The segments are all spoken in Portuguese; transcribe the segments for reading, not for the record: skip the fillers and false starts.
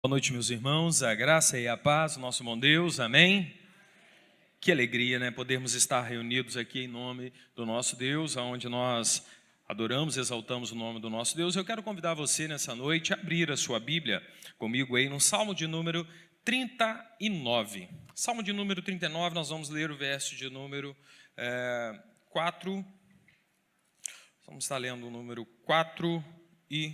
Boa noite, meus irmãos, a graça e a paz do nosso bom Deus, amém? Que alegria, né, podermos estar reunidos aqui em nome do nosso Deus, onde nós adoramos, exaltamos o nome do nosso Deus. Eu quero convidar você nessa noite a abrir a sua Bíblia comigo aí no Salmo de número 39. Salmo de número 39, nós vamos ler o verso de número 4. Vamos estar lendo o número 4 e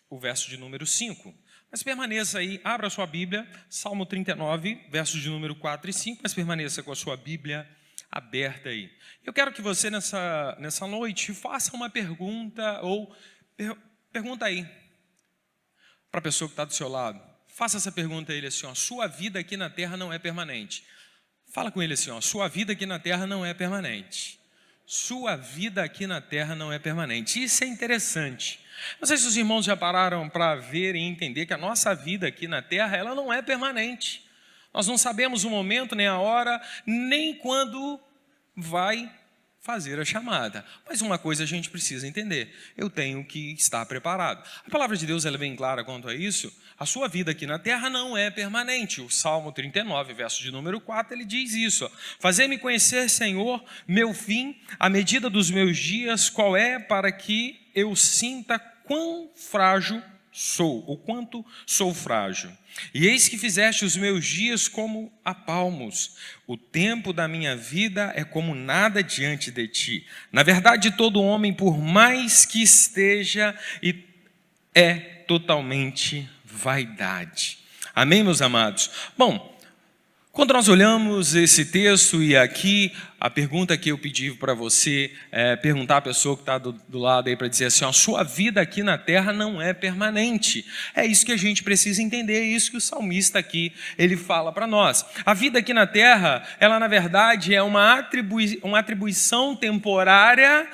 o verso de número 5. Mas permaneça aí, abra a sua Bíblia, Salmo 39, versos de número 4 e 5, mas permaneça com a sua Bíblia aberta aí. Eu quero que você nessa noite faça uma pergunta, ou pergunta aí para a pessoa que está do seu lado. Faça essa pergunta a ele assim, ó, sua vida aqui na terra não é permanente. Fala com ele assim, ó, sua vida aqui na terra não é permanente. Sua vida aqui na terra não é permanente. Isso é interessante. Não sei se os irmãos já pararam para ver e entender que a nossa vida aqui na terra, ela não é permanente. Nós não sabemos o momento, nem a hora, nem quando vai fazer a chamada. Mas uma coisa a gente precisa entender, eu tenho que estar preparado. A palavra de Deus ela é bem clara quanto a isso. A sua vida aqui na terra não é permanente. O Salmo 39, verso de número 4, ele diz isso. Fazei-me conhecer, Senhor, meu fim, a medida dos meus dias, qual é, para que eu sinta quão frágil sou, ou quanto sou frágil. E eis que fizeste os meus dias como a palmos. O tempo da minha vida é como nada diante de ti. Na verdade, todo homem, por mais que esteja, é totalmente vaidade. Amém, meus amados? Bom, quando nós olhamos esse texto e aqui, a pergunta que eu pedi para você perguntar à pessoa que está do lado aí para dizer assim, a sua vida aqui na terra não é permanente. É isso que a gente precisa entender, é isso que o salmista aqui, ele fala para nós. A vida aqui na terra, ela na verdade é uma atribuição temporária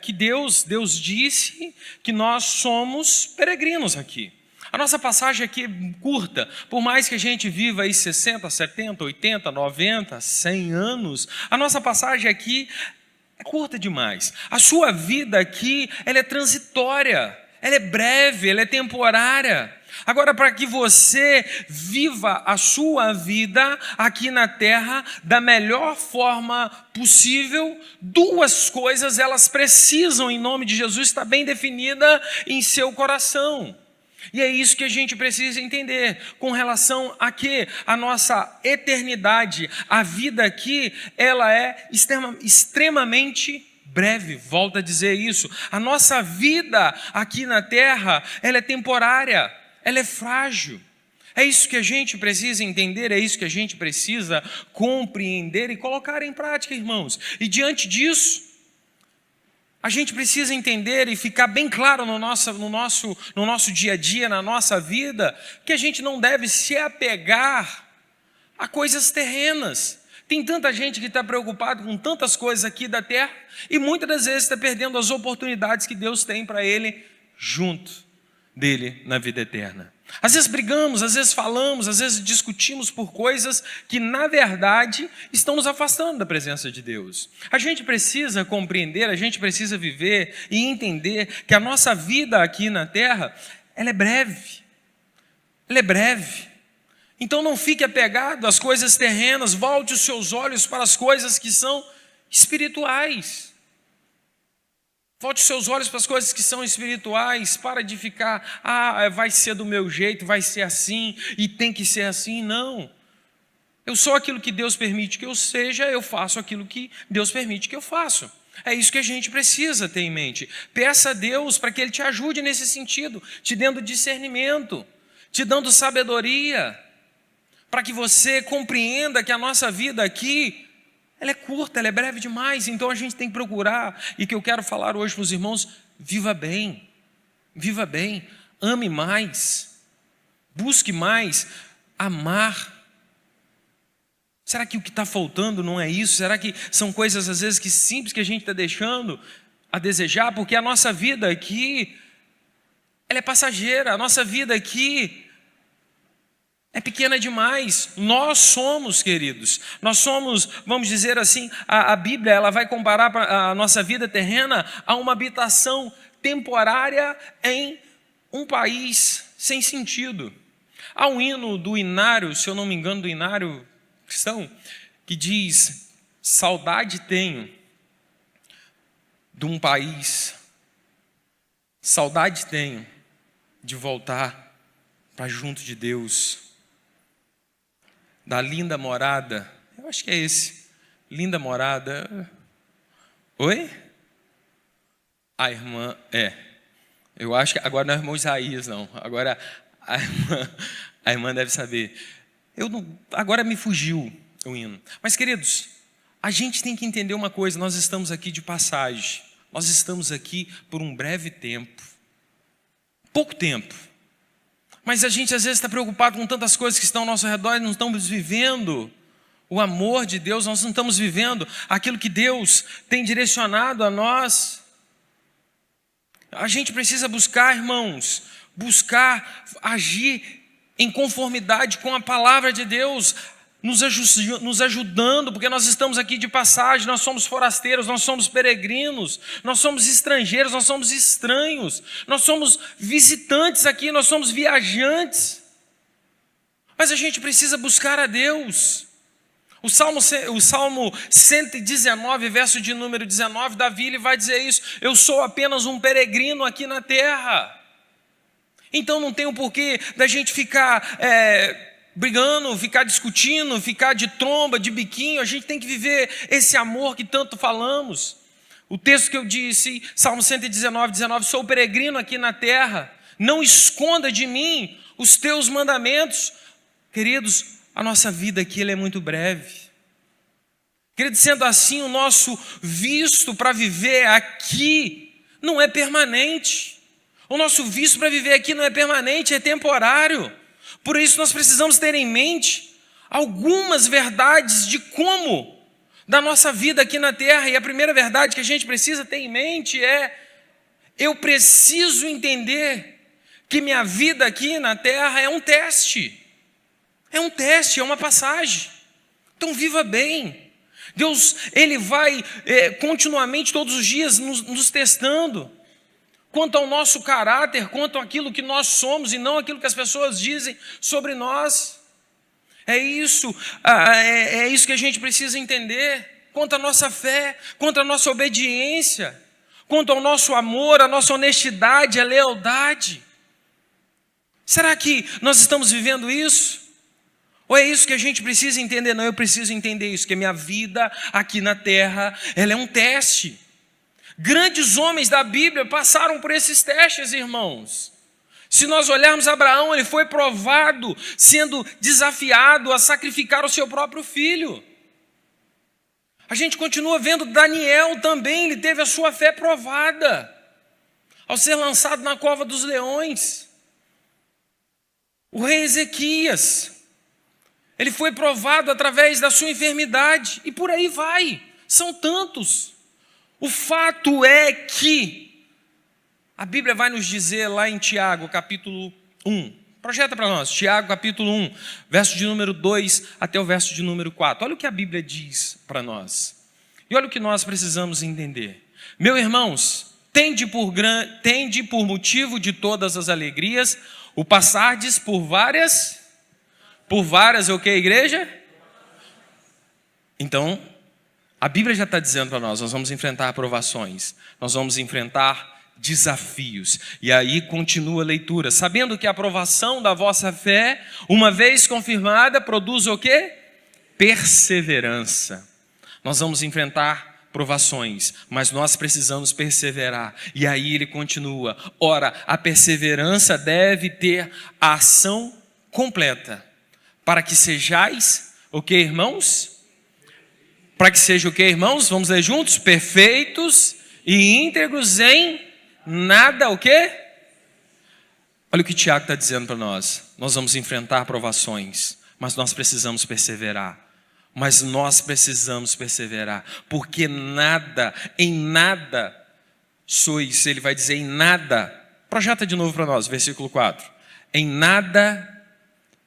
que Deus disse que nós somos peregrinos aqui. A nossa passagem aqui é curta, por mais que a gente viva aí 60, 70, 80, 90, 100 anos, a nossa passagem aqui é curta demais. A sua vida aqui, ela é transitória, ela é breve, ela é temporária. Agora, para que você viva a sua vida aqui na terra da melhor forma possível, duas coisas elas precisam, em nome de Jesus, estar bem definida em seu coração. E é isso que a gente precisa entender com relação a quê? A nossa eternidade, a vida aqui, ela é extremamente breve, volto a dizer isso. A nossa vida aqui na terra, ela é temporária, ela é frágil. É isso que a gente precisa entender, é isso que a gente precisa compreender e colocar em prática, irmãos. E diante disso, a gente precisa entender e ficar bem claro no nosso dia a dia, na nossa vida, que a gente não deve se apegar a coisas terrenas. Tem tanta gente que está preocupado com tantas coisas aqui da terra e muitas das vezes está perdendo as oportunidades que Deus tem para ele junto dele na vida eterna. Às vezes brigamos, às vezes falamos, às vezes discutimos por coisas que na verdade estão nos afastando da presença de Deus. A gente precisa compreender, a gente precisa viver e entender que a nossa vida aqui na terra, ela é breve. Ela é breve. Então não fique apegado às coisas terrenas, volte os seus olhos para as coisas que são espirituais. Volte os seus olhos para as coisas que são espirituais, para de ficar, vai ser do meu jeito, vai ser assim, e tem que ser assim. Não. Eu sou aquilo que Deus permite que eu seja, eu faço aquilo que Deus permite que eu faça. É isso que a gente precisa ter em mente. Peça a Deus para que Ele te ajude nesse sentido, te dando discernimento, te dando sabedoria, para que você compreenda que a nossa vida aqui, ela é curta, ela é breve demais, então a gente tem que procurar, e que eu quero falar hoje para os irmãos, viva bem, ame mais, busque mais, amar. Será que o que está faltando não é isso? Será que são coisas às vezes que simples que a gente está deixando a desejar? Porque a nossa vida aqui, ela é passageira, a nossa vida aqui é pequena demais. Nós somos, queridos, nós somos, vamos dizer assim, a Bíblia ela vai comparar a nossa vida terrena a uma habitação temporária em um país sem sentido. Há um hino do Inário, se eu não me engano, do Inário cristão, que diz: saudade tenho de um país, saudade tenho de voltar para junto de Deus, da linda morada. Eu acho que é esse, linda morada. Oi? A irmã, eu acho que agora não é o irmão Isaías, não. Agora a irmã deve saber. Agora me fugiu o hino. Mas, queridos, a gente tem que entender uma coisa: nós estamos aqui de passagem. Nós estamos aqui por um breve tempo. Pouco tempo. Mas a gente às vezes está preocupado com tantas coisas que estão ao nosso redor e não estamos vivendo o amor de Deus, nós não estamos vivendo aquilo que Deus tem direcionado a nós. A gente precisa buscar, irmãos, agir em conformidade com a palavra de Deus, nos ajudando, porque nós estamos aqui de passagem, nós somos forasteiros, nós somos peregrinos, nós somos estrangeiros, nós somos estranhos, nós somos visitantes aqui, nós somos viajantes. Mas a gente precisa buscar a Deus. O Salmo 119, verso de número 19, Davi ele vai dizer isso: eu sou apenas um peregrino aqui na terra. Então não tem o porquê da gente ficar brigando, ficar discutindo, ficar de tromba, de biquinho. A gente tem que viver esse amor que tanto falamos. O texto que eu disse, Salmo 119, 19, sou peregrino aqui na terra, não esconda de mim os teus mandamentos. Queridos, a nossa vida aqui ela é muito breve. Queridos, sendo assim, o nosso visto para viver aqui não é permanente. O nosso visto para viver aqui não é permanente, é temporário. Por isso nós precisamos ter em mente algumas verdades de como da nossa vida aqui na terra. E a primeira verdade que a gente precisa ter em mente é: eu preciso entender que minha vida aqui na terra é um teste. É um teste, é uma passagem. Então viva bem. Deus, Ele vai continuamente, todos os dias, nos testando. Quanto ao nosso caráter, quanto àquilo que nós somos e não aquilo que as pessoas dizem sobre nós. É isso que a gente precisa entender. Quanto à nossa fé, quanto à nossa obediência, quanto ao nosso amor, à nossa honestidade, à lealdade. Será que nós estamos vivendo isso? Ou é isso que a gente precisa entender? Não, eu preciso entender isso, que a minha vida aqui na terra, ela é um teste. Grandes homens da Bíblia passaram por esses testes, irmãos. Se nós olharmos Abraão, ele foi provado, sendo desafiado a sacrificar o seu próprio filho. A gente continua vendo Daniel também, ele teve a sua fé provada, ao ser lançado na cova dos leões. O rei Ezequias, ele foi provado através da sua enfermidade, e por aí vai, são tantos. O fato é que a Bíblia vai nos dizer lá em Tiago, capítulo 1, projeta para nós, Tiago capítulo 1, verso de número 2 até o verso de número 4, olha o que a Bíblia diz para nós, e olha o que nós precisamos entender. Meus irmãos, tende por motivo de todas as alegrias, o passardes por várias, o que, igreja? Então, a Bíblia já está dizendo para nós vamos enfrentar provações, nós vamos enfrentar desafios. E aí continua a leitura, sabendo que a aprovação da vossa fé, uma vez confirmada, produz o quê? Perseverança. Nós vamos enfrentar provações, mas nós precisamos perseverar. E aí ele continua, ora, a perseverança deve ter a ação completa, para que sejais, o que, irmãos? Para que seja o que, irmãos? Vamos ler juntos? Perfeitos e íntegros em nada, o quê? Olha o que Tiago está dizendo para nós. Nós vamos enfrentar provações, mas nós precisamos perseverar. Porque em nada sois, ele vai dizer em nada. Projeta de novo para nós, versículo 4. Em nada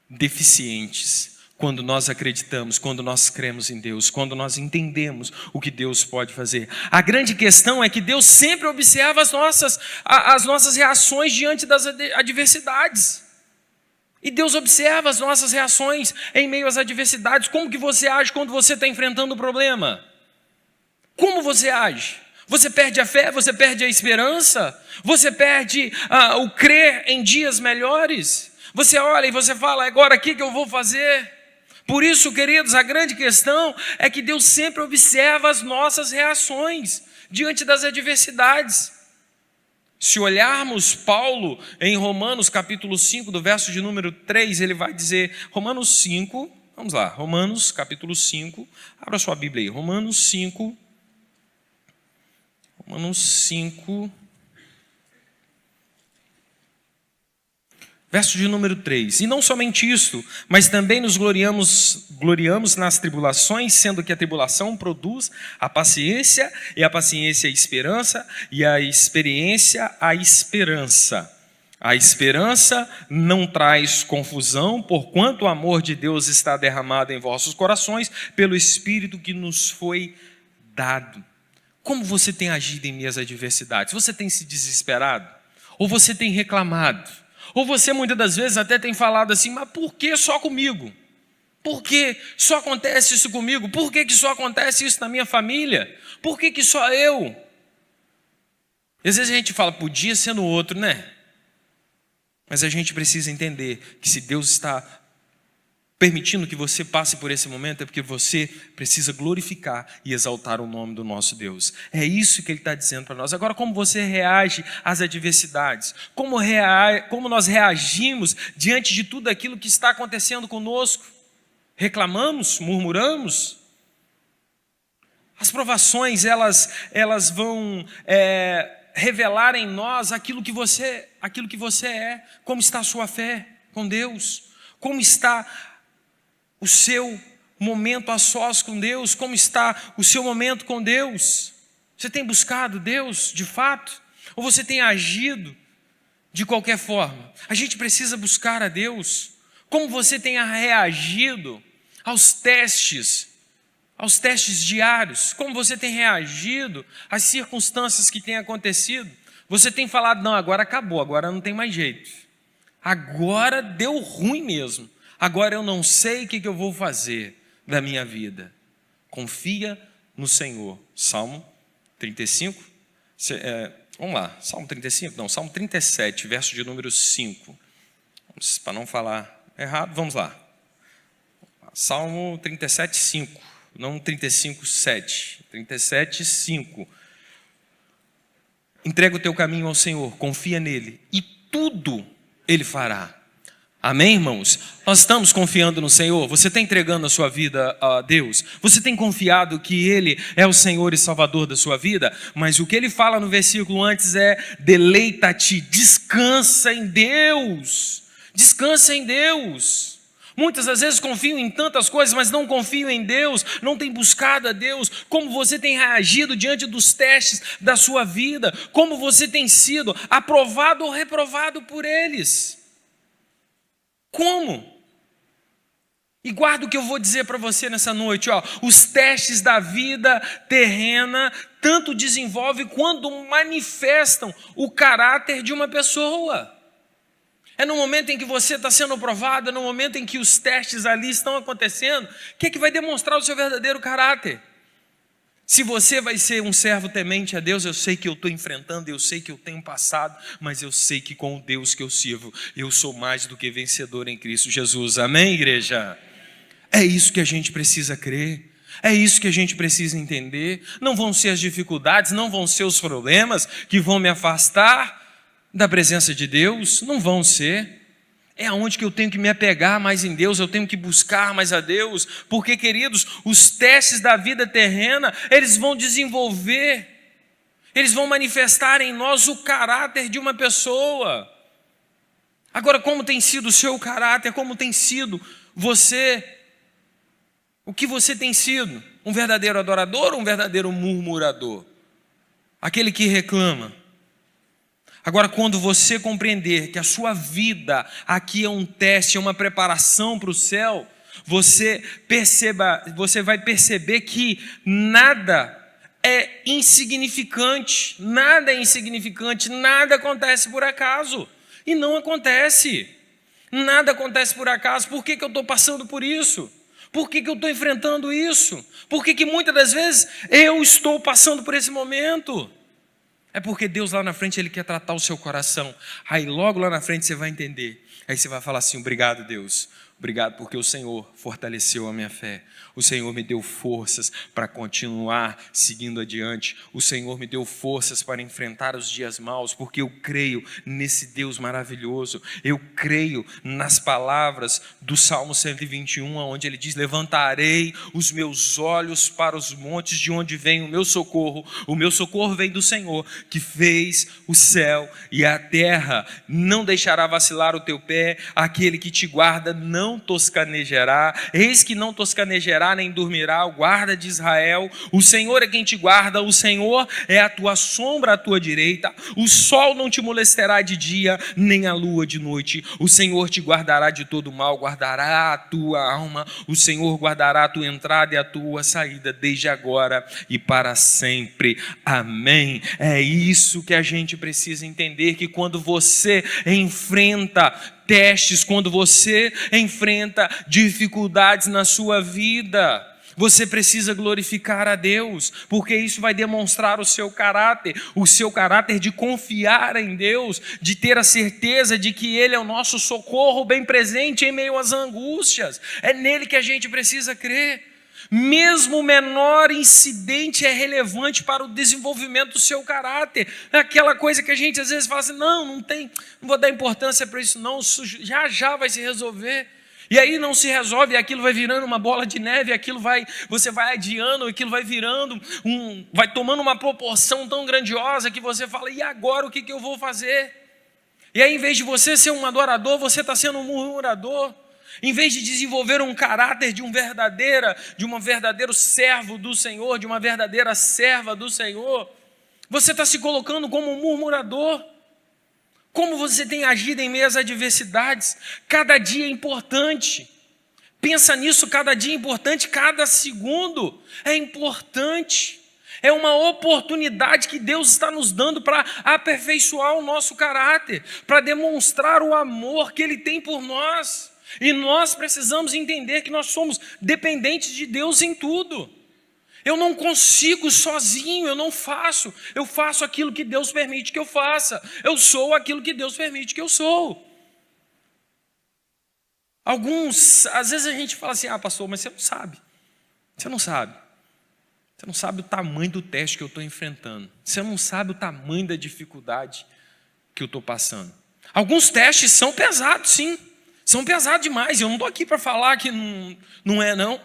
deficientes, quando nós acreditamos, quando nós cremos em Deus, quando nós entendemos o que Deus pode fazer. A grande questão é que Deus sempre observa as nossas reações diante das adversidades. E Deus observa as nossas reações em meio às adversidades. Como que você age quando você está enfrentando o problema? Como você age? Você perde a fé? Você perde a esperança? Você perde o crer em dias melhores? Você olha e você fala, agora o que eu vou fazer? Por isso, queridos, a grande questão é que Deus sempre observa as nossas reações diante das adversidades. Se olharmos Paulo em Romanos capítulo 5, do verso de número 3, ele vai dizer, Romanos 5, vamos lá, Romanos capítulo 5, abra sua Bíblia aí, Romanos 5, verso de número 3, e não somente isto, mas também nos gloriamos nas tribulações, sendo que a tribulação produz a paciência, e a paciência a esperança, e a experiência a esperança. A esperança não traz confusão, porquanto o amor de Deus está derramado em vossos corações, pelo Espírito que nos foi dado. Como você tem agido em meio às adversidades? Você tem se desesperado? Ou você tem reclamado? Ou você muitas das vezes até tem falado assim, mas por que só comigo? Por que só acontece isso comigo? Por que só acontece isso na minha família? Por que só eu? E às vezes a gente fala, podia ser no outro, né? Mas a gente precisa entender que se Deus está permitindo que você passe por esse momento, é porque você precisa glorificar e exaltar o nome do nosso Deus. É isso que Ele está dizendo para nós. Agora, como você reage às adversidades? Como nós reagimos diante de tudo aquilo que está acontecendo conosco? Reclamamos? Murmuramos? As provações, elas vão revelar em nós aquilo que você é. Como está a sua fé com Deus? Como está o seu momento a sós com Deus? Como está o seu momento com Deus? Você tem buscado Deus de fato? Ou você tem agido de qualquer forma? A gente precisa buscar a Deus. Como você tem reagido aos testes diários? Como você tem reagido às circunstâncias que têm acontecido? Você tem falado, não, agora acabou, agora não tem mais jeito. Agora deu ruim mesmo. Agora eu não sei o que eu vou fazer da minha vida. Confia no Senhor. Salmo 35. Vamos lá, Salmo 35? Não, Salmo 37, verso de número 5. Para não falar errado, vamos lá. Salmo 37, 5. Não 35, 7. 37, 5. Entrega o teu caminho ao Senhor, confia nele e tudo Ele fará. Amém, irmãos? Nós estamos confiando no Senhor. Você está entregando a sua vida a Deus? Você tem confiado que Ele é o Senhor e Salvador da sua vida? Mas o que Ele fala no versículo antes é: deleita-te, descansa em Deus. Descansa em Deus. Muitas das vezes confiam em tantas coisas, mas não confiam em Deus, não têm buscado a Deus. Como você tem reagido diante dos testes da sua vida? Como você tem sido aprovado ou reprovado por eles? Como? E guarda o que eu vou dizer para você nessa noite, ó. Os testes da vida terrena tanto desenvolvem quanto manifestam o caráter de uma pessoa. É no momento em que você está sendo aprovado, é no momento em que os testes ali estão acontecendo, que é que vai demonstrar o seu verdadeiro caráter. Se você vai ser um servo temente a Deus, eu sei que eu estou enfrentando, eu sei que eu tenho passado, mas eu sei que com o Deus que eu sirvo, eu sou mais do que vencedor em Cristo Jesus. Amém, igreja? É isso que a gente precisa crer, é isso que a gente precisa entender. Não vão ser as dificuldades, não vão ser os problemas que vão me afastar da presença de Deus, não vão ser. É aonde que eu tenho que me apegar mais em Deus, eu tenho que buscar mais a Deus, porque, queridos, os testes da vida terrena, eles vão desenvolver, eles vão manifestar em nós o caráter de uma pessoa. Agora, como tem sido o seu caráter, como tem sido você, o que você tem sido? Um verdadeiro adorador ou um verdadeiro murmurador? Aquele que reclama. Agora, quando você compreender que a sua vida aqui é um teste, é uma preparação para o céu, você vai perceber que nada é insignificante, nada acontece por acaso, e não acontece. Nada acontece por acaso. Por que eu estou passando por isso? Por que eu estou enfrentando isso? Por que muitas das vezes eu estou passando por esse momento? É porque Deus lá na frente, Ele quer tratar o seu coração. Aí logo lá na frente você vai entender. Aí você vai falar assim: obrigado, Deus. Obrigado porque o Senhor fortaleceu a minha fé. O Senhor me deu forças para continuar seguindo adiante. O Senhor me deu forças para enfrentar os dias maus, porque eu creio nesse Deus maravilhoso. Eu creio nas palavras do Salmo 121, onde ele diz: levantarei os meus olhos para os montes, de onde vem o meu socorro. O meu socorro vem do Senhor, que fez o céu e a terra. Não deixará vacilar o teu pé, aquele que te guarda não toscanejará. Eis que não toscanejará nem dormirá o guarda de Israel. O Senhor é quem te guarda, o Senhor é a tua sombra à tua direita. O sol não te molestará de dia, nem a lua de noite. O Senhor te guardará de todo mal, guardará a tua alma. O Senhor guardará a tua entrada e a tua saída, desde agora e para sempre. Amém. É isso que a gente precisa entender, que quando você enfrenta testes, quando você enfrenta dificuldades na sua vida, você precisa glorificar a Deus, porque isso vai demonstrar o seu caráter de confiar em Deus, de ter a certeza de que Ele é o nosso socorro bem presente em meio às angústias. É nele que a gente precisa crer. Mesmo o menor incidente é relevante para o desenvolvimento do seu caráter. É aquela coisa que a gente às vezes fala assim: não vou dar importância para isso não, isso já vai se resolver. E aí não se resolve, e aquilo vai virando uma bola de neve, você vai adiando, aquilo vai virando, vai tomando uma proporção tão grandiosa que você fala: e agora o que eu vou fazer? E aí, em vez de você ser um adorador, você está sendo um murmurador. Em vez de desenvolver um caráter de um verdadeiro servo do Senhor, de uma verdadeira serva do Senhor, você está se colocando como um murmurador. Como você tem agido em meio às adversidades? Cada dia é importante. Pensa nisso, cada dia é importante, cada segundo é importante. É uma oportunidade que Deus está nos dando para aperfeiçoar o nosso caráter, para demonstrar o amor que Ele tem por nós. E nós precisamos entender que nós somos dependentes de Deus em tudo. Eu não consigo sozinho, eu faço aquilo que Deus permite que eu faça. Eu sou aquilo que Deus permite que eu sou. Às vezes a gente fala assim: pastor, mas você não sabe. Você não sabe o tamanho do teste que eu estou enfrentando. Você não sabe o tamanho da dificuldade que eu estou passando. Alguns testes são pesados, sim. São pesados demais. Eu não estou aqui para falar que não é, não.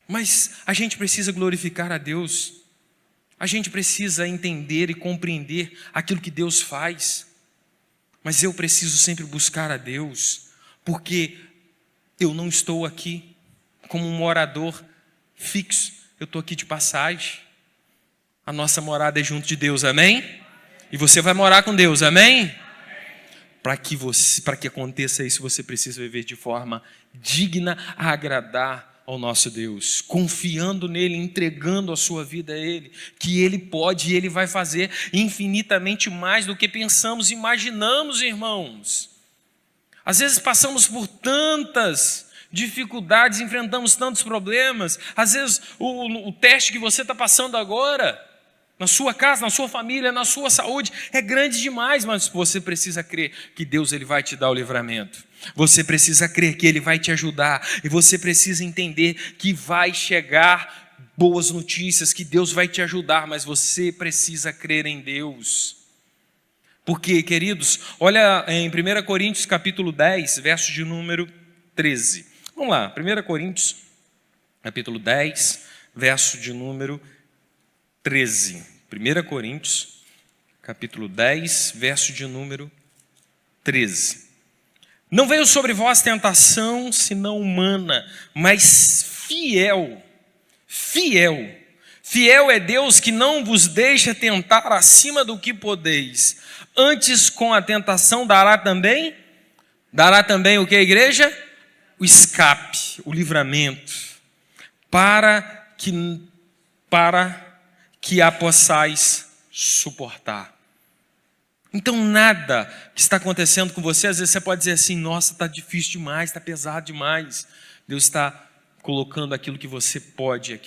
Mas a gente precisa glorificar a Deus. A gente precisa entender e compreender aquilo que Deus faz. Mas eu preciso sempre buscar a Deus, porque eu não estou aqui como um morador fixo. Eu estou aqui de passagem. A nossa morada é junto de Deus, amém? E você vai morar com Deus, amém? Para que aconteça isso, você precisa viver de forma digna a agradar ao nosso Deus, confiando nele, entregando a sua vida a Ele, que Ele pode e Ele vai fazer infinitamente mais do que pensamos e imaginamos, irmãos. Às vezes passamos por tantas dificuldades, enfrentamos tantos problemas. Às vezes o teste que você está passando agora, na sua casa, na sua família, na sua saúde, é grande demais, mas você precisa crer que Deus Ele vai te dar o livramento. Você precisa crer que Ele vai te ajudar, e você precisa entender que vai chegar boas notícias, que Deus vai te ajudar, mas você precisa crer em Deus. Porque, queridos, olha em 1 Coríntios capítulo 10, verso de número 13. Vamos lá, 1 Coríntios capítulo 10, verso de número 13. 1 Coríntios, capítulo 10, verso de número 13. Não veio sobre vós tentação, senão humana, mas fiel. Fiel é Deus, que não vos deixa tentar acima do que podeis. Antes, com a tentação, dará também o que, igreja? O escape, o livramento, para que a possais suportar. Então nada que está acontecendo com você, às vezes você pode dizer assim, nossa, está difícil demais, está pesado demais. Deus está colocando aquilo que você pode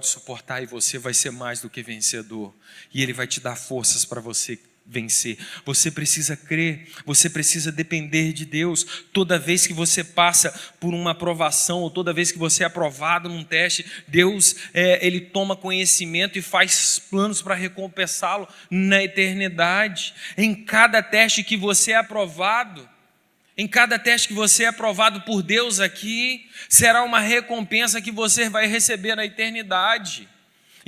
suportar, e você vai ser mais do que vencedor. E Ele vai te dar forças para você vencer. Você precisa crer, você precisa depender de Deus. Toda vez que você passa por uma aprovação, ou toda vez que você é aprovado num teste, Deus, Ele toma conhecimento e faz planos para recompensá-lo na eternidade. Em cada teste que você é aprovado, em cada teste que você é aprovado por Deus aqui, será uma recompensa que você vai receber na eternidade.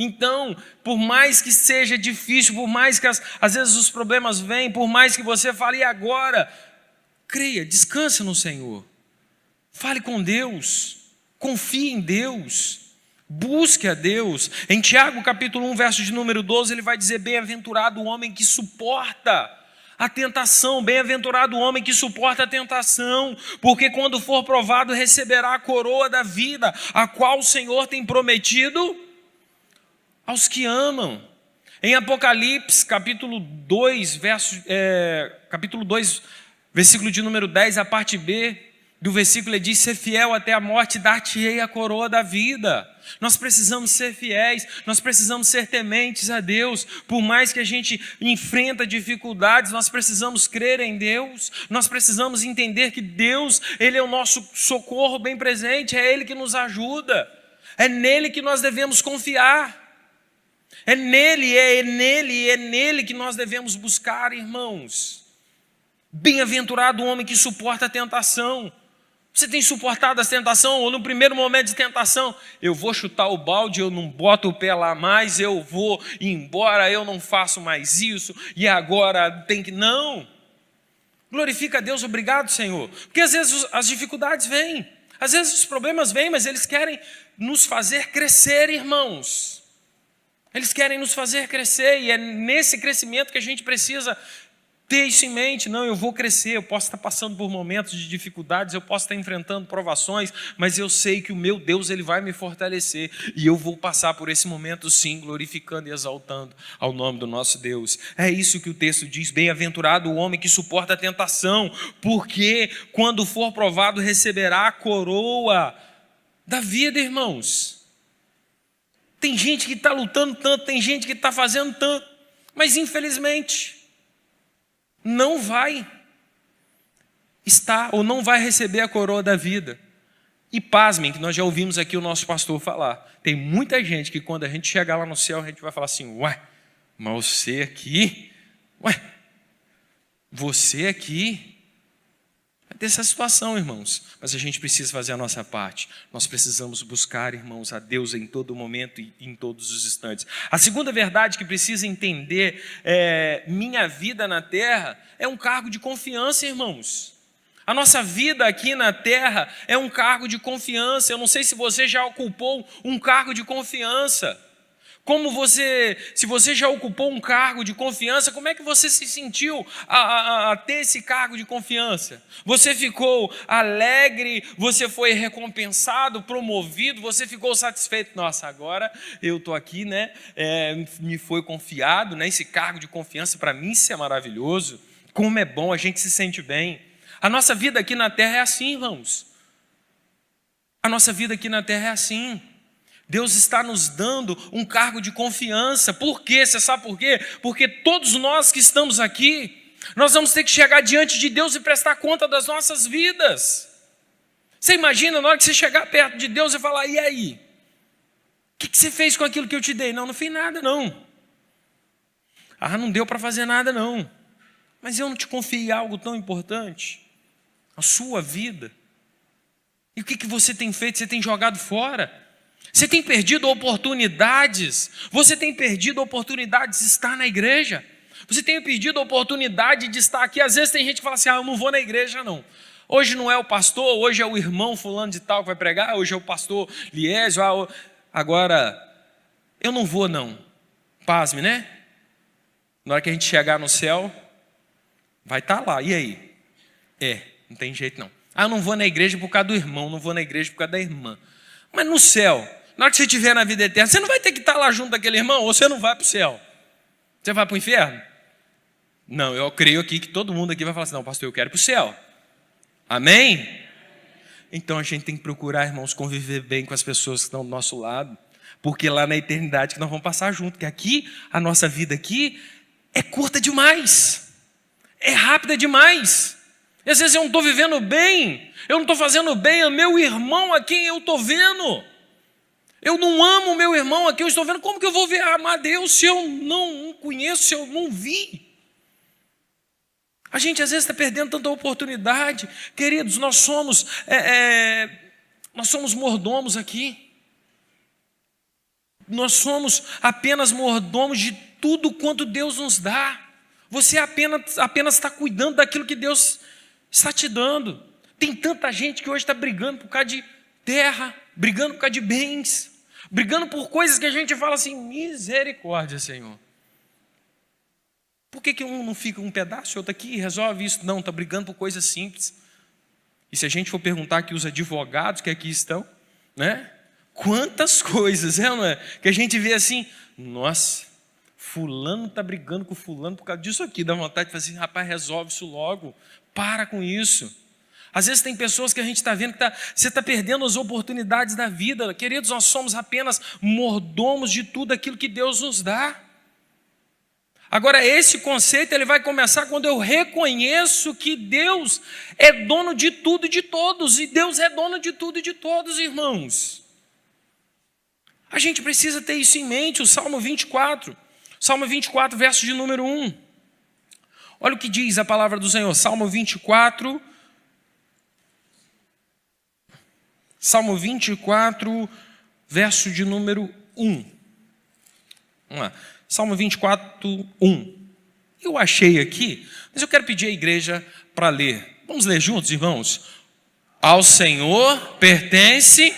Então, por mais que seja difícil, por mais que às vezes os problemas venham, por mais que você fale, e agora? Creia, descanse no Senhor. Fale com Deus, confie em Deus, busque a Deus. Em Tiago capítulo 1, verso de número 12, ele vai dizer, bem-aventurado o homem que suporta a tentação, bem-aventurado o homem que suporta a tentação, porque quando for provado receberá a coroa da vida, a qual o Senhor tem prometido aos que amam. Em Apocalipse, capítulo 2, versículo de número 10, a parte B do versículo, ele diz, ser fiel até a morte, dar-te-ei a coroa da vida. Nós precisamos ser fiéis, nós precisamos ser tementes a Deus. Por mais que a gente enfrenta dificuldades, nós precisamos crer em Deus, nós precisamos entender que Deus, Ele é o nosso socorro bem presente, é Ele que nos ajuda, é nele que nós devemos confiar. É nele que nós devemos buscar, irmãos. Bem-aventurado o homem que suporta a tentação. Você tem suportado a tentação? Ou no primeiro momento de tentação, eu vou chutar o balde, eu não boto o pé lá mais, eu vou embora, eu não faço mais isso, e agora tem que... Não. Glorifica a Deus, obrigado, Senhor. Porque às vezes as dificuldades vêm, às vezes os problemas vêm, mas eles querem nos fazer crescer, irmãos. Eles querem nos fazer crescer, e é nesse crescimento que a gente precisa ter isso em mente. Não, eu vou crescer, eu posso estar passando por momentos de dificuldades, eu posso estar enfrentando provações, mas eu sei que o meu Deus, Ele vai me fortalecer, e eu vou passar por esse momento sim, glorificando e exaltando ao nome do nosso Deus. É isso que o texto diz, bem-aventurado o homem que suporta a tentação, porque quando for provado receberá a coroa da vida, irmãos. Tem gente que está lutando tanto, tem gente que está fazendo tanto, mas infelizmente não vai estar ou não vai receber a coroa da vida. E pasmem, que nós já ouvimos aqui o nosso pastor falar, tem muita gente que quando a gente chegar lá no céu, a gente vai falar assim, mas você aqui, você aqui... dessa situação, irmãos, mas a gente precisa fazer a nossa parte. Nós precisamos buscar, irmãos, a Deus em todo momento e em todos os instantes. A segunda verdade que precisa entender minha vida na terra é um cargo de confiança, irmãos. A nossa vida aqui na terra é um cargo de confiança. Eu não sei se você já ocupou um cargo de confiança. Se você já ocupou um cargo de confiança, como é que você se sentiu a ter esse cargo de confiança? Você ficou alegre, você foi recompensado, promovido, você ficou satisfeito? Nossa, agora eu estou aqui, né? Me foi confiado, né? Esse cargo de confiança, para mim isso é maravilhoso. Como é bom, a gente se sente bem. A nossa vida aqui na terra é assim, irmãos. A nossa vida aqui na terra é assim. Deus está nos dando um cargo de confiança. Por quê? Você sabe por quê? Porque todos nós que estamos aqui, nós vamos ter que chegar diante de Deus e prestar conta das nossas vidas. Você imagina na hora que você chegar perto de Deus e falar, e aí? O que você fez com aquilo que eu te dei? Não fiz nada não. Não deu para fazer nada não. Mas eu não te confiei algo tão importante. A sua vida. E o que você tem feito? Você tem jogado fora? Você tem perdido oportunidades. Você tem perdido oportunidades de estar na igreja. Você tem perdido a oportunidade de estar aqui. Às vezes tem gente que fala assim, eu não vou na igreja não. Hoje não é o pastor, hoje é o irmão fulano de tal que vai pregar, hoje é o pastor Liésio. Agora, eu não vou não. Pasme, né? Na hora que a gente chegar no céu, vai estar lá. E aí? Não tem jeito não. Eu não vou na igreja por causa do irmão, não vou na igreja por causa da irmã. Mas no céu, na hora que você estiver na vida eterna, você não vai ter que estar lá junto daquele irmão, ou você não vai para o céu? Você vai para o inferno? Não, eu creio aqui que todo mundo aqui vai falar assim, não, pastor, eu quero ir para o céu. Amém? Então a gente tem que procurar, irmãos, conviver bem com as pessoas que estão do nosso lado, porque lá na eternidade que nós vamos passar junto, que aqui, a nossa vida aqui é curta demais, é rápida demais. E às vezes eu não estou vivendo bem, eu não estou fazendo bem ao meu irmão a quem eu estou vendo. Eu não amo o meu irmão a quem eu estou vendo. Como que eu vou amar Deus se eu não conheço, se eu não vi? A gente às vezes está perdendo tanta oportunidade. Queridos, nós somos mordomos aqui. Nós somos apenas mordomos de tudo quanto Deus nos dá. Você apenas está cuidando daquilo que Deus está te dando. Tem tanta gente que hoje está brigando por causa de terra, brigando por causa de bens, brigando por coisas que a gente fala assim, misericórdia, Senhor. Por que um não fica um pedaço e outro aqui e resolve isso? Não, está brigando por coisas simples. E se a gente for perguntar aqui os advogados que aqui estão, né? Quantas coisas, não é? Que a gente vê assim, nossa, fulano está brigando com fulano por causa disso aqui. Dá vontade de falar assim, rapaz, resolve isso logo. Para com isso. Às vezes tem pessoas que a gente está vendo que você está perdendo as oportunidades da vida. Queridos, nós somos apenas mordomos de tudo aquilo que Deus nos dá. Agora, esse conceito ele vai começar quando eu reconheço que Deus é dono de tudo e de todos. E Deus é dono de tudo e de todos, irmãos. A gente precisa ter isso em mente. O Salmo 24. Salmo 24, verso de número 1. Olha o que diz a palavra do Senhor. Salmo 24. Salmo 24, verso de número 1. Vamos lá. Salmo 24, 1. Eu achei aqui, mas eu quero pedir à igreja para ler. Vamos ler juntos, irmãos? Ao Senhor pertence...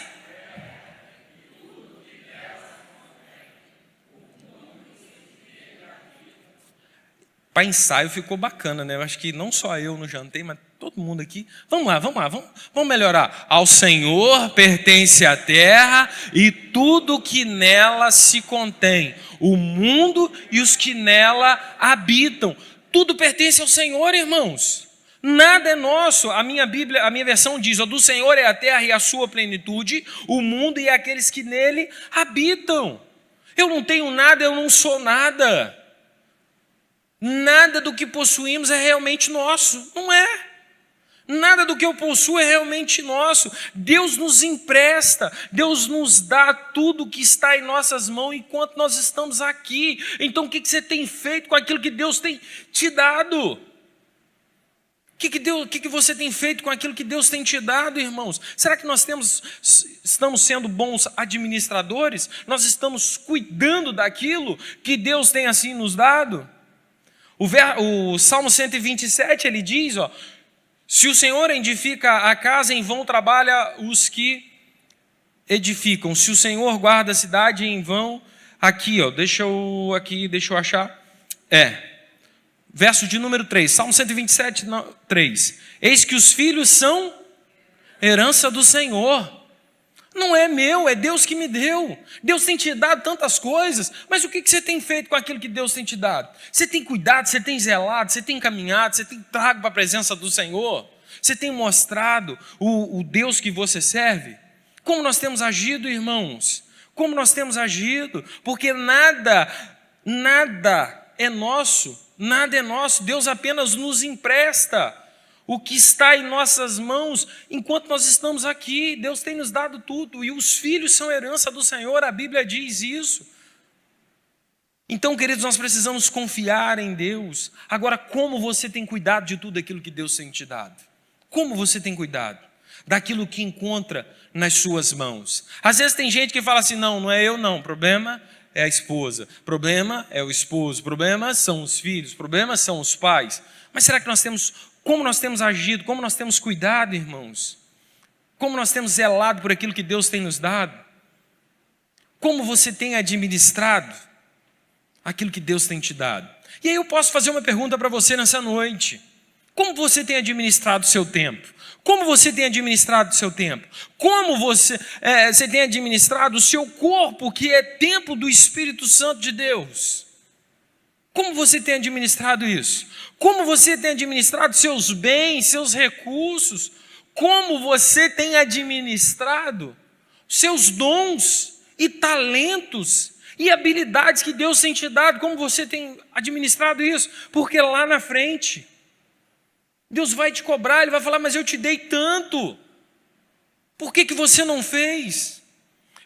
Para ensaio ficou bacana, né? Eu acho que não só eu não jantei, mas todo mundo aqui. Vamos lá, vamos melhorar. Ao Senhor pertence a terra e tudo que nela se contém, o mundo e os que nela habitam. Tudo pertence ao Senhor, irmãos. Nada é nosso. A minha Bíblia, a minha versão diz: do Senhor é a terra e a sua plenitude, o mundo e aqueles que nele habitam. Eu não tenho nada, eu não sou nada. Nada do que possuímos é realmente nosso, não é. Nada do que eu possuo é realmente nosso. Deus nos empresta, Deus nos dá tudo que está em nossas mãos enquanto nós estamos aqui. Então o que você tem feito com aquilo que Deus tem te dado? O que você tem feito com aquilo que Deus tem te dado, irmãos? Será que nós estamos sendo bons administradores? Nós estamos cuidando daquilo que Deus tem assim nos dado? O Salmo 127, ele diz, se o Senhor edifica a casa, em vão trabalha os que edificam. Se o Senhor guarda a cidade, em vão... Aqui, deixa eu achar. Verso de número 3, Salmo 127, 3. Eis que os filhos são herança do Senhor. Não é meu, é Deus que me deu. Deus tem te dado tantas coisas, mas o que você tem feito com aquilo que Deus tem te dado? Você tem cuidado, você tem zelado, você tem caminhado, você tem trago para a presença do Senhor? Você tem mostrado o Deus que você serve? Como nós temos agido, irmãos? Como nós temos agido? Porque nada é nosso, nada é nosso. Deus apenas nos empresta o que está em nossas mãos enquanto nós estamos aqui. Deus tem nos dado tudo e os filhos são herança do Senhor, a Bíblia diz isso. Então, queridos, nós precisamos confiar em Deus. Agora, como você tem cuidado de tudo aquilo que Deus tem te dado? Como você tem cuidado daquilo que encontra nas suas mãos? Às vezes tem gente que fala assim, não é eu não, o problema é a esposa, o problema é o esposo, o problema são os filhos, o problema são os pais. Mas será que como nós temos agido, como nós temos cuidado, irmãos? Como nós temos zelado por aquilo que Deus tem nos dado? Como você tem administrado aquilo que Deus tem te dado? E aí eu posso fazer uma pergunta para você nessa noite. Como você tem administrado o seu tempo? Como você tem administrado o seu tempo? Como você tem administrado o seu corpo, que é templo do Espírito Santo de Deus? Como você tem administrado isso? Como você tem administrado seus bens, seus recursos? Como você tem administrado seus dons e talentos e habilidades que Deus tem te dado? Como você tem administrado isso? Porque lá na frente, Deus vai te cobrar, Ele vai falar, mas eu te dei tanto. Por que você não fez?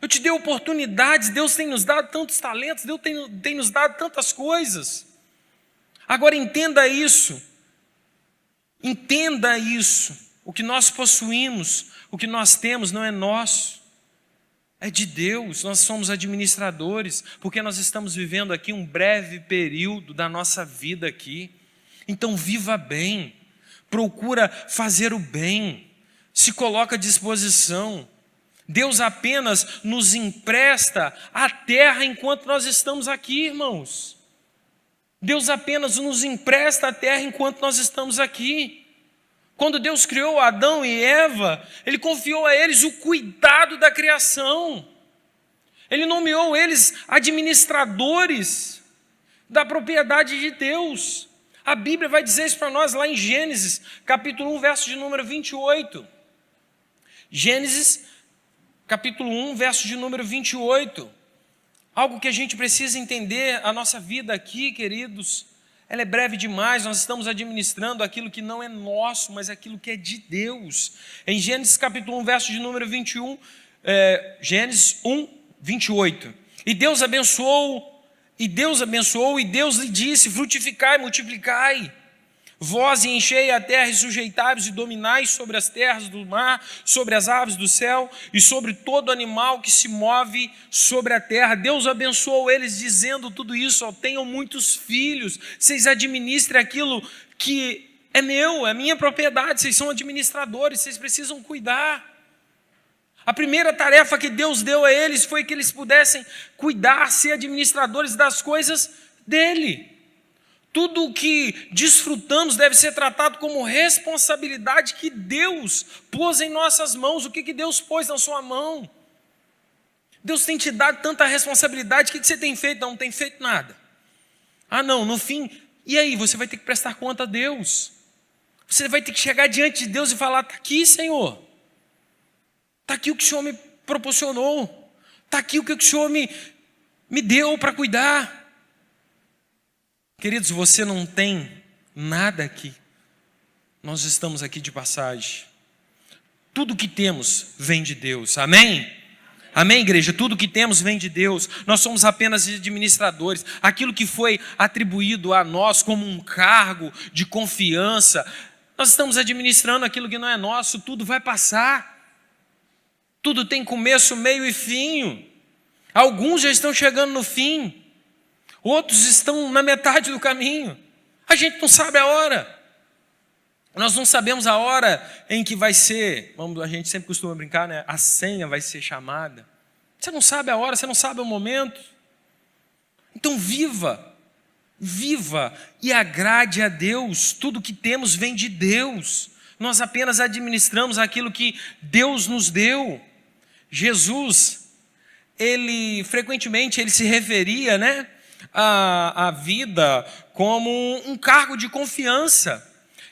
Eu te dei oportunidades, Deus tem nos dado tantos talentos, Deus tem nos dado tantas coisas. Agora entenda isso. Entenda isso. O que nós possuímos, o que nós temos não é nosso. É de Deus, nós somos administradores, porque nós estamos vivendo aqui um breve período da nossa vida aqui. Então viva bem, procura fazer o bem, se coloca à disposição. Deus apenas nos empresta a terra enquanto nós estamos aqui, irmãos. Deus apenas nos empresta a terra enquanto nós estamos aqui. Quando Deus criou Adão e Eva, Ele confiou a eles o cuidado da criação. Ele nomeou eles administradores da propriedade de Deus. A Bíblia vai dizer isso para nós lá em Gênesis, capítulo 1, verso de número 28. Gênesis, capítulo 1, verso de número 28. Algo que a gente precisa entender, a nossa vida aqui, queridos, ela é breve demais, nós estamos administrando aquilo que não é nosso, mas aquilo que é de Deus. Em Gênesis capítulo 1, verso de número 21, Gênesis 1, 28. E Deus abençoou, e Deus lhe disse, frutificai, multiplicai, vós e enchei a terra e sujeitai-vos e dominai sobre as terras do mar, sobre as aves do céu e sobre todo animal que se move sobre a terra. Deus abençoou eles dizendo tudo isso, tenham muitos filhos, vocês administrem aquilo que é meu, é minha propriedade, vocês são administradores, vocês precisam cuidar. A primeira tarefa que Deus deu a eles foi que eles pudessem cuidar, ser administradores das coisas dele. Tudo o que desfrutamos deve ser tratado como responsabilidade que Deus pôs em nossas mãos. O que Deus pôs na sua mão? Deus tem te dado tanta responsabilidade, o que você tem feito? Não tem feito nada. Ah não, no fim, e aí? Você vai ter que prestar conta a Deus. Você vai ter que chegar diante de Deus e falar, está aqui, Senhor. Está aqui o que o Senhor me proporcionou. Está aqui o que o Senhor me deu para cuidar. Queridos, você não tem nada aqui. Nós estamos aqui de passagem. Tudo que temos vem de Deus. Amém? Amém, igreja? Tudo que temos vem de Deus. Nós somos apenas administradores. Aquilo que foi atribuído a nós como um cargo de confiança, nós estamos administrando aquilo que não é nosso. Tudo vai passar. Tudo tem começo, meio e fim. Alguns já estão chegando no fim. Outros estão na metade do caminho. A gente não sabe a hora. Nós não sabemos a hora em que vai ser, a gente sempre costuma brincar, né? A senha vai ser chamada. Você não sabe a hora, você não sabe o momento. Então viva e agrade a Deus. Tudo que temos vem de Deus. Nós apenas administramos aquilo que Deus nos deu. Jesus, frequentemente ele se referia, né? A vida como um cargo de confiança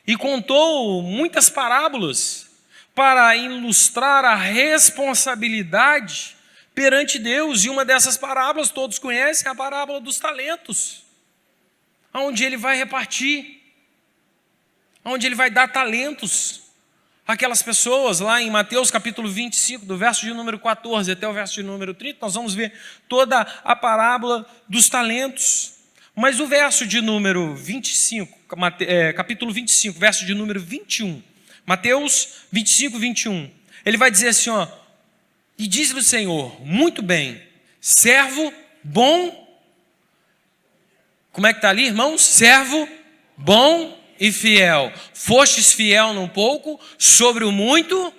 e contou muitas parábolas para ilustrar a responsabilidade perante Deus, e uma dessas parábolas todos conhecem, é a parábola dos talentos, onde ele vai repartir, onde ele vai dar talentos àquelas pessoas. Lá em Mateus capítulo 25, do verso de número 14 até o verso de número 30, nós vamos ver toda a parábola dos talentos. Mas o verso de número 25, capítulo 25, verso de número 21, Mateus 25, 21, ele vai dizer assim, e diz-lhe o Senhor, muito bem, servo bom, como é que está ali, irmãos? Servo bom e fiel. Fostes fiel num pouco, sobre o muito,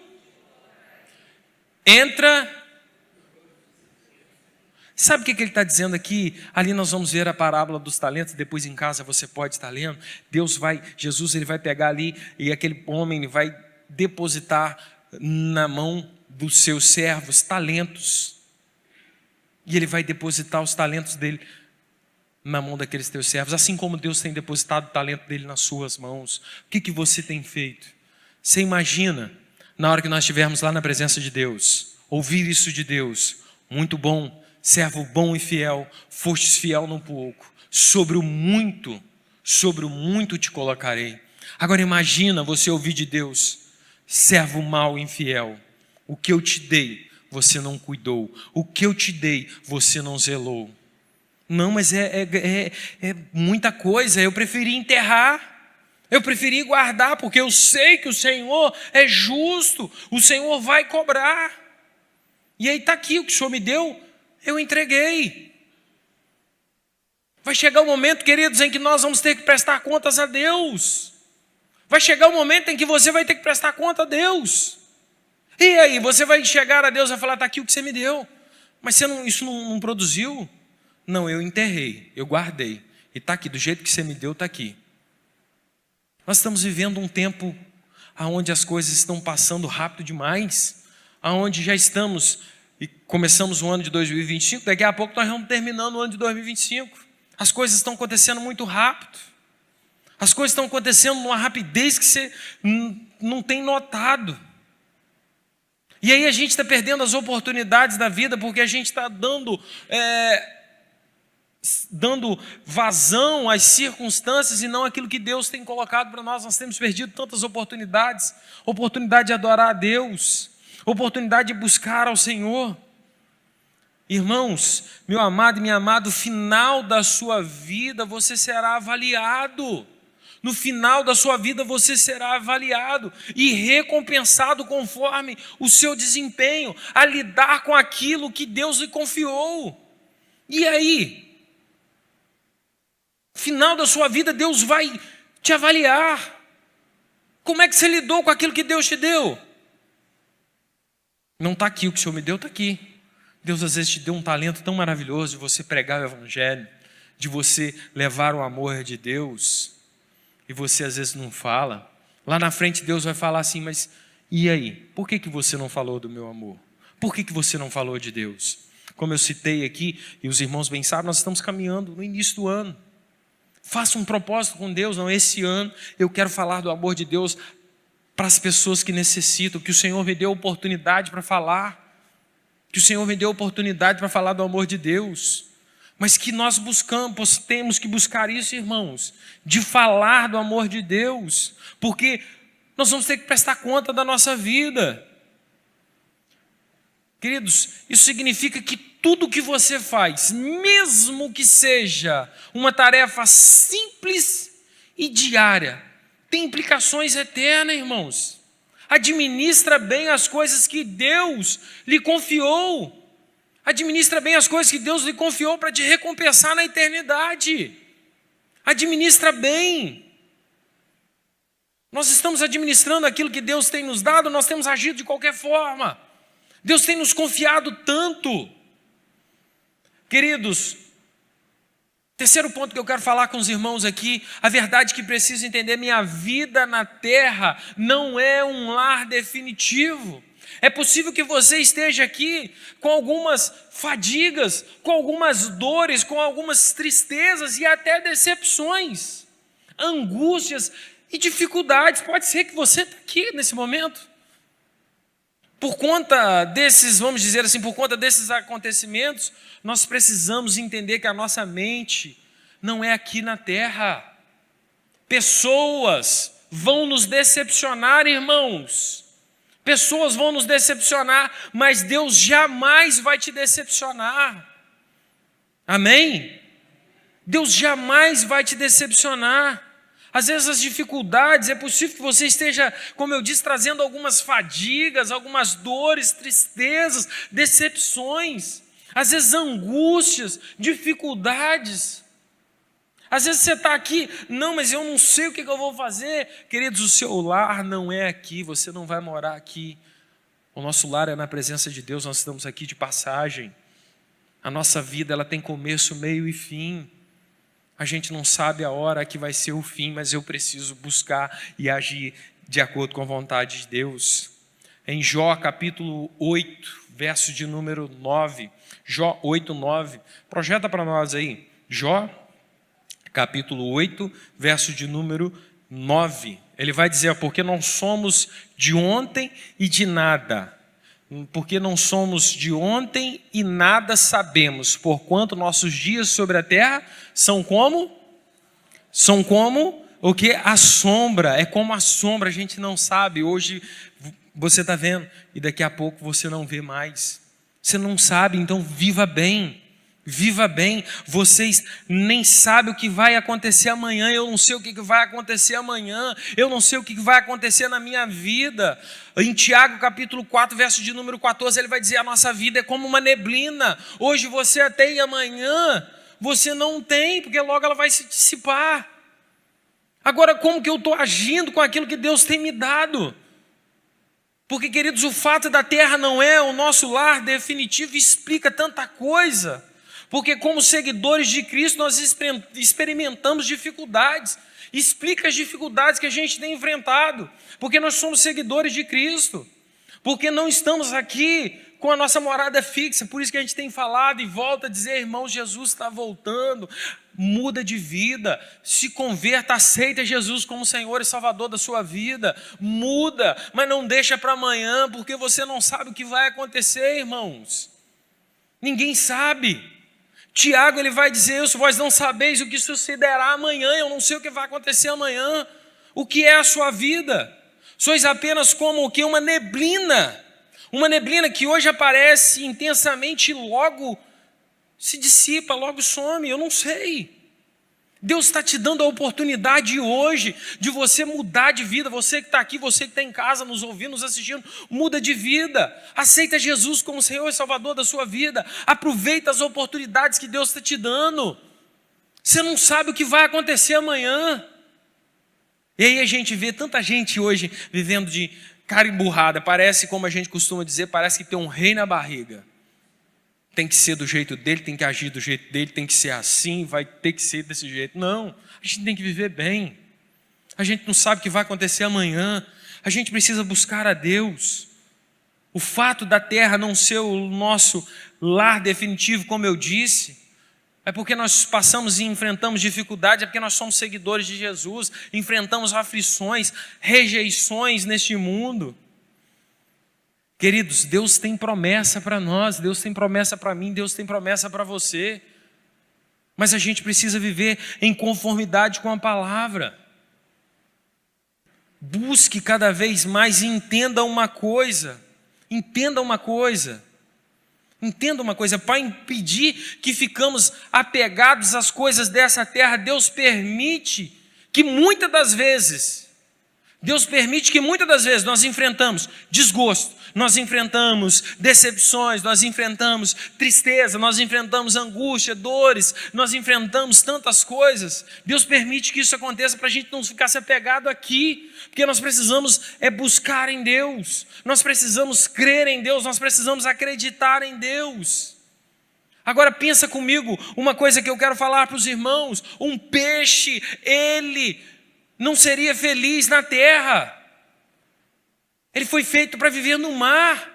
entra. Sabe o que ele está dizendo aqui? Ali nós vamos ver a parábola dos talentos, depois em casa você pode estar lendo. Jesus ele vai pegar ali e aquele homem ele vai depositar na mão dos seus servos talentos. E ele vai depositar os talentos dele na mão daqueles teus servos, assim como Deus tem depositado o talento dele nas suas mãos. O que você tem feito? Você imagina, na hora que nós estivermos lá na presença de Deus, ouvir isso de Deus: muito bom, servo bom e fiel, fostes fiel no pouco, sobre o muito te colocarei. Agora imagina você ouvir de Deus: servo mau e infiel, o que eu te dei, você não cuidou, o que eu te dei, você não zelou. Não, mas é muita coisa. Eu preferi enterrar, eu preferi guardar, porque eu sei que o Senhor é justo, o Senhor vai cobrar. E aí está aqui, o que o Senhor me deu, eu entreguei. Vai chegar o momento, queridos, em que nós vamos ter que prestar contas a Deus. Vai chegar o momento em que você vai ter que prestar conta a Deus. E aí, você vai chegar a Deus e vai falar: está aqui o que você me deu, mas isso não produziu. Não, eu enterrei, eu guardei, e está aqui, do jeito que você me deu, está aqui. Nós estamos vivendo um tempo onde as coisas estão passando rápido demais, onde já estamos e começamos o ano de 2025, daqui a pouco nós vamos terminando o ano de 2025. As coisas estão acontecendo muito rápido, as coisas estão acontecendo numa rapidez que você não tem notado. E aí a gente está perdendo as oportunidades da vida, porque a gente está dando vazão às circunstâncias e não aquilo que Deus tem colocado para nós. Nós temos perdido tantas oportunidades, oportunidade de adorar a Deus, oportunidade de buscar ao Senhor. Irmãos, meu amado e minha amada, no final da sua vida você será avaliado. No final da sua vida você será avaliado e recompensado conforme o seu desempenho a lidar com aquilo que Deus lhe confiou. E aí? No final da sua vida Deus vai te avaliar. Como é que você lidou com aquilo que Deus te deu? Não está aqui, o que o Senhor me deu está aqui. Deus às vezes te deu um talento tão maravilhoso de você pregar o Evangelho, de você levar o amor de Deus, e você às vezes não fala. Lá na frente Deus vai falar assim: mas e aí? Por que você não falou do meu amor? Por que você não falou de Deus? Como eu citei aqui, e os irmãos bem sabem, nós estamos caminhando no início do ano. Faça um propósito com Deus: não, esse ano eu quero falar do amor de Deus para as pessoas que necessitam, que o Senhor me deu oportunidade para falar, que o Senhor me deu oportunidade para falar do amor de Deus. Mas que nós temos que buscar isso, irmãos, de falar do amor de Deus, porque nós vamos ter que prestar conta da nossa vida. Queridos, isso significa que tudo que você faz, mesmo que seja uma tarefa simples e diária, tem implicações eternas, irmãos. Administra bem as coisas que Deus lhe confiou. Administra bem as coisas que Deus lhe confiou para te recompensar na eternidade. Administra bem. Nós estamos administrando aquilo que Deus tem nos dado, nós temos agido de qualquer forma. Deus tem nos confiado tanto. Queridos, terceiro ponto que eu quero falar com os irmãos aqui: a verdade que preciso entender: minha vida na terra não é um lar definitivo. É possível que você esteja aqui com algumas fadigas, com algumas dores, com algumas tristezas e até decepções, angústias e dificuldades. Pode ser que você está aqui nesse momento por conta desses, vamos dizer assim, por conta desses acontecimentos. Nós precisamos entender que a nossa mente não é aqui na terra. Pessoas vão nos decepcionar, irmãos. Pessoas vão nos decepcionar, mas Deus jamais vai te decepcionar. Amém? Deus jamais vai te decepcionar. Às vezes as dificuldades, é possível que você esteja, como eu disse, trazendo algumas fadigas, algumas dores, tristezas, decepções, às vezes angústias, dificuldades. Às vezes você está aqui: não, mas eu não sei o que eu vou fazer. Queridos, o seu lar não é aqui, você não vai morar aqui. O nosso lar é na presença de Deus, nós estamos aqui de passagem. A nossa vida, ela tem começo, meio e fim. A gente não sabe a hora que vai ser o fim, mas eu preciso buscar e agir de acordo com a vontade de Deus. Em Jó capítulo 8, verso de número 9, Jó 8, 9, projeta para nós aí, Jó capítulo 8, verso de número 9. Ele vai dizer, porque não somos de ontem e de nada. Porque não somos de ontem e nada sabemos, porquanto nossos dias sobre a terra são como? São como o que? A sombra, é como a sombra, a gente não sabe. Hoje você está vendo e daqui a pouco você não vê mais. Você não sabe, então viva bem. Viva bem, vocês nem sabem o que vai acontecer amanhã, eu não sei o que vai acontecer amanhã, eu não sei o que vai acontecer na minha vida. Em Tiago capítulo 4, verso de número 14, ele vai dizer, a nossa vida é como uma neblina, hoje você tem e amanhã você não tem, porque logo ela vai se dissipar. Agora, como que eu estou agindo com aquilo que Deus tem me dado? Porque, queridos, o fato da terra não é o nosso lar definitivo explica tanta coisa. Porque como seguidores de Cristo nós experimentamos dificuldades. Explica as dificuldades que a gente tem enfrentado. Porque nós somos seguidores de Cristo. Porque não estamos aqui com a nossa morada fixa. Por isso que a gente tem falado e volta a dizer, irmãos, Jesus está voltando. Muda de vida, se converta, aceita Jesus como Senhor e Salvador da sua vida. Muda, mas não deixa para amanhã, porque você não sabe o que vai acontecer, irmãos. Ninguém sabe. Tiago ele vai dizer isso, vós não sabeis o que sucederá amanhã, eu não sei o que vai acontecer amanhã. O que é a sua vida? Sois apenas como o que? Uma neblina que hoje aparece intensamente e logo se dissipa, logo some, eu não sei. Deus está te dando a oportunidade hoje de você mudar de vida. Você que está aqui, você que está em casa nos ouvindo, nos assistindo, muda de vida. Aceita Jesus como Senhor e Salvador da sua vida. Aproveita as oportunidades que Deus está te dando. Você não sabe o que vai acontecer amanhã. E aí a gente vê tanta gente hoje vivendo de cara emburrada. Parece, como a gente costuma dizer, parece que tem um rei na barriga. Tem que ser do jeito dele, tem que agir do jeito dele, tem que ser assim, vai ter que ser desse jeito. Não, a gente tem que viver bem. A gente não sabe o que vai acontecer amanhã. A gente precisa buscar a Deus. O fato da terra não ser o nosso lar definitivo, como eu disse, é porque nós passamos e enfrentamos dificuldades, é porque nós somos seguidores de Jesus, enfrentamos aflições, rejeições neste mundo. Queridos, Deus tem promessa para nós, Deus tem promessa para mim, Deus tem promessa para você. Mas a gente precisa viver em conformidade com a palavra. Busque cada vez mais e entenda uma coisa. Entenda uma coisa. Para impedir que ficamos apegados às coisas dessa terra, Deus permite que muitas das vezes nós enfrentamos desgosto, nós enfrentamos decepções, nós enfrentamos tristeza, nós enfrentamos angústia, dores, nós enfrentamos tantas coisas. Deus permite que isso aconteça para a gente não ficar se apegado aqui, porque nós precisamos buscar em Deus, nós precisamos crer em Deus, nós precisamos acreditar em Deus. Agora pensa comigo, uma coisa que eu quero falar para os irmãos, um peixe, ele não seria feliz na terra. Ele foi feito para viver no mar.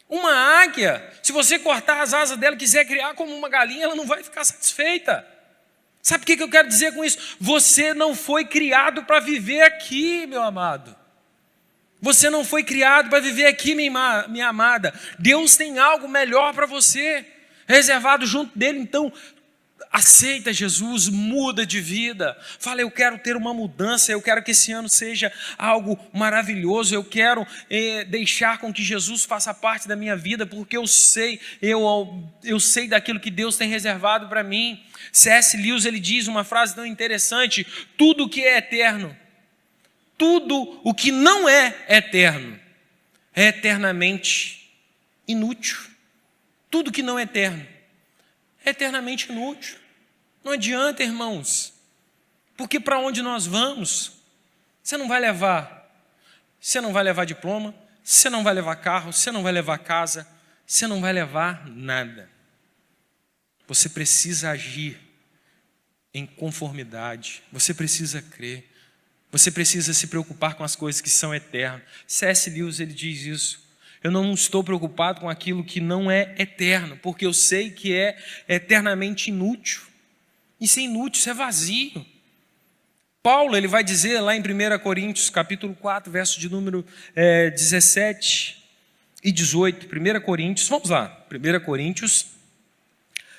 Uma águia, se você cortar as asas dela e quiser criar como uma galinha, ela não vai ficar satisfeita. Sabe o que eu quero dizer com isso? Você não foi criado para viver aqui, meu amado. Você não foi criado para viver aqui, minha amada. Deus tem algo melhor para você, reservado junto dele. Então, aceita Jesus, muda de vida. Fala, eu quero ter uma mudança, eu quero que esse ano seja algo maravilhoso, eu quero deixar com que Jesus faça parte da minha vida, porque eu sei daquilo que Deus tem reservado para mim. C.S. Lewis, ele diz uma frase tão interessante: tudo o que é eterno, tudo o que não é eterno, é eternamente inútil. Tudo que não é eterno é eternamente inútil. Não adianta, irmãos, porque para onde nós vamos, você não vai levar diploma, você não vai levar carro, você não vai levar casa, você não vai levar nada. Você precisa agir em conformidade, você precisa crer, você precisa se preocupar com as coisas que são eternas. C.S. Lewis, ele diz isso. Eu não estou preocupado com aquilo que não é eterno, porque eu sei que é eternamente inútil. Isso é inútil, isso é vazio. Paulo, ele vai dizer lá em 1 Coríntios, capítulo 4, verso de número 17 e 18. 1 Coríntios, vamos lá. 1 Coríntios,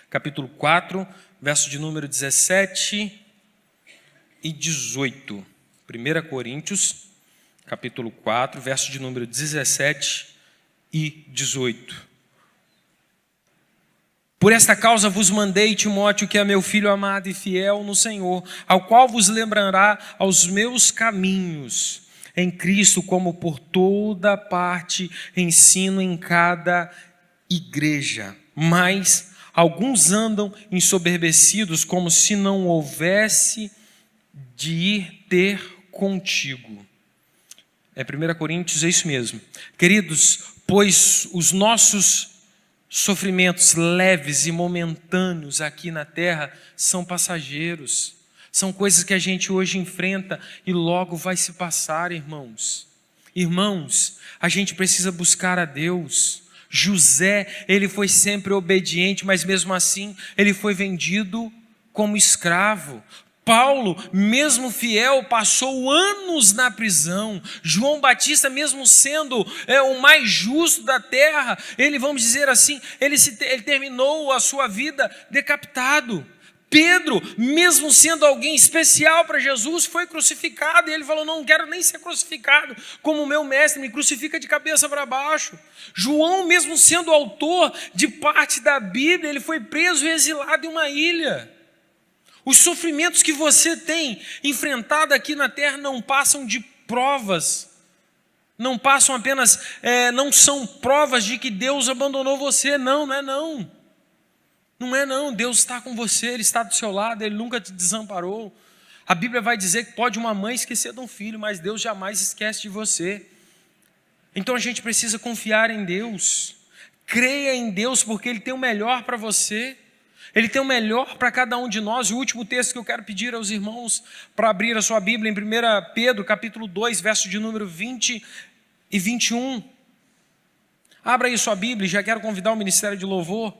capítulo 4, verso de número 17 e 18. 1 Coríntios, capítulo 4, verso de número 17 e 18. Por esta causa vos mandei, Timóteo, que é meu filho amado e fiel no Senhor, ao qual vos lembrará aos meus caminhos em Cristo, como por toda parte ensino em cada igreja. Mas alguns andam ensoberbecidos, como se não houvesse de ir ter contigo. 1 Coríntios, é isso mesmo. Queridos, pois os nossos sofrimentos leves e momentâneos aqui na terra são passageiros. São coisas que a gente hoje enfrenta e logo vai se passar, irmãos. Irmãos, a gente precisa buscar a Deus. José, ele foi sempre obediente, mas mesmo assim ele foi vendido como escravo. Paulo, mesmo fiel, passou anos na prisão. João Batista, mesmo sendo o mais justo da terra, ele, vamos dizer assim, ele terminou a sua vida decapitado. Pedro, mesmo sendo alguém especial para Jesus, foi crucificado. E ele falou, não quero nem ser crucificado como o meu mestre, me crucifica de cabeça para baixo. João, mesmo sendo autor de parte da Bíblia, ele foi preso e exilado em uma ilha. Os sofrimentos que você tem enfrentado aqui na terra não passam de provas, não passam apenas, não são provas de que Deus abandonou você, não é não. Não é não, Deus está com você, Ele está do seu lado, Ele nunca te desamparou. A Bíblia vai dizer que pode uma mãe esquecer de um filho, mas Deus jamais esquece de você. Então a gente precisa confiar em Deus, creia em Deus, porque Ele tem o melhor para você. Ele tem o melhor para cada um de nós. E o último texto que eu quero pedir aos irmãos para abrir a sua Bíblia em 1 Pedro, capítulo 2, verso de número 20 e 21. Abra aí sua Bíblia, já quero convidar o Ministério de Louvor.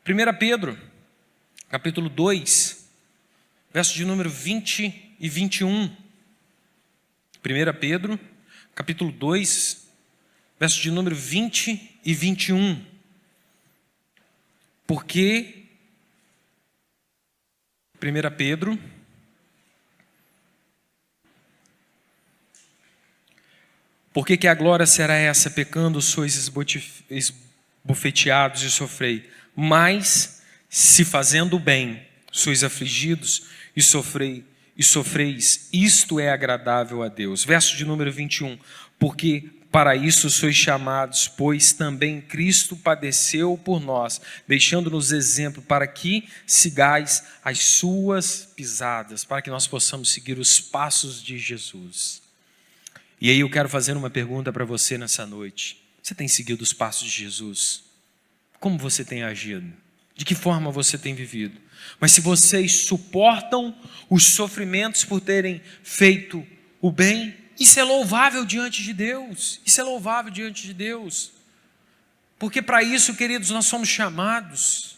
1 Pedro, capítulo 2, verso de número 20 e 21. 1 Pedro, capítulo 2, verso de número 20 e 21. Porque 1 Pedro, porque que a glória será essa, pecando sois esbofeteados e sofrei, mas se fazendo o bem sois afligidos e sofreis, isto é agradável a Deus. Verso de número 21, porque para isso sois chamados, pois também Cristo padeceu por nós, deixando-nos exemplo para que sigais as suas pisadas, para que nós possamos seguir os passos de Jesus. E aí eu quero fazer uma pergunta para você nessa noite. Você tem seguido os passos de Jesus? Como você tem agido? De que forma você tem vivido? Mas se vocês suportam os sofrimentos por terem feito o bem, isso é louvável diante de Deus. Isso é louvável diante de Deus. Porque para isso, queridos, nós somos chamados.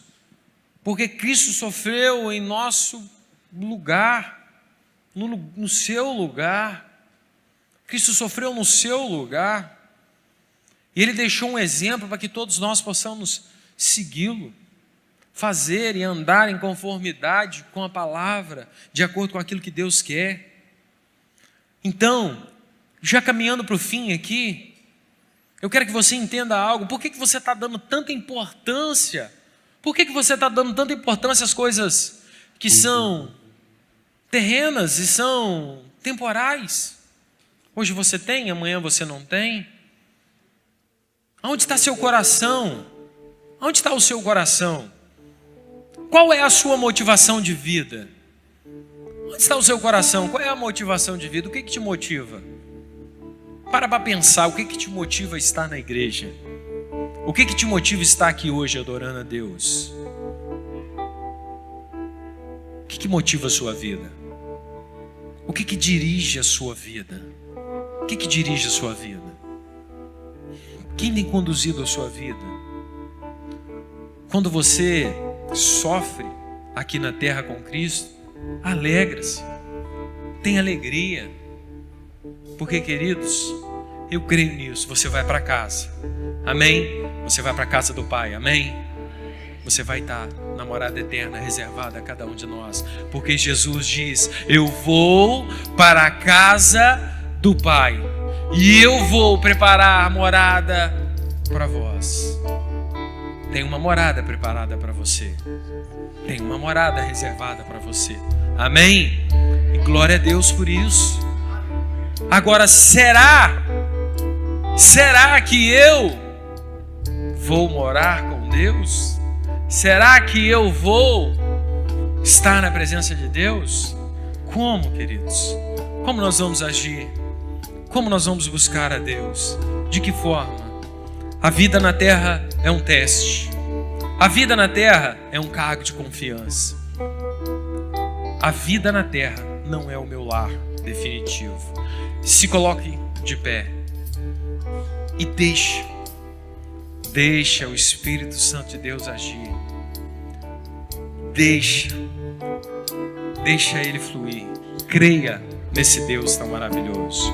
Porque Cristo sofreu em nosso lugar, no seu lugar. Cristo sofreu no seu lugar. E Ele deixou um exemplo para que todos nós possamos segui-lo. Fazer e andar em conformidade com a palavra, de acordo com aquilo que Deus quer. Então, já caminhando para o fim aqui, eu quero que você entenda algo. Por que você está dando tanta importância? Por que você está dando tanta importância às coisas que são terrenas e são temporais? Hoje você tem, amanhã você não tem. Onde está seu coração? Onde está o seu coração? Qual é a sua motivação de vida? Onde está o seu coração? Qual é a motivação de vida? O que te motiva? Para pensar, o que te motiva a estar na igreja? O que te motiva a estar aqui hoje adorando a Deus? O que motiva a sua vida? O que dirige a sua vida? O que dirige a sua vida? Quem tem conduzido a sua vida? Quando você sofre, aqui na terra com Cristo, alegra-se, tem alegria. Porque, queridos, eu creio nisso. Você vai para casa, amém? Você vai para a casa do Pai, amém? Você vai estar na morada eterna reservada a cada um de nós. Porque Jesus diz: eu vou para a casa do Pai e eu vou preparar morada para vós. Tem uma morada preparada para você. Tem uma morada reservada para você. Amém? E glória a Deus por isso. Agora, será que eu vou morar com Deus? Será que eu vou estar na presença de Deus? Como, queridos? Como nós vamos agir? Como nós vamos buscar a Deus? De que forma? A vida na terra é um teste. A vida na terra é um cargo de confiança. A vida na terra não é o meu lar definitivo. Se coloque de pé e deixa o Espírito Santo de Deus agir. Deixa ele fluir. Creia nesse Deus tão maravilhoso.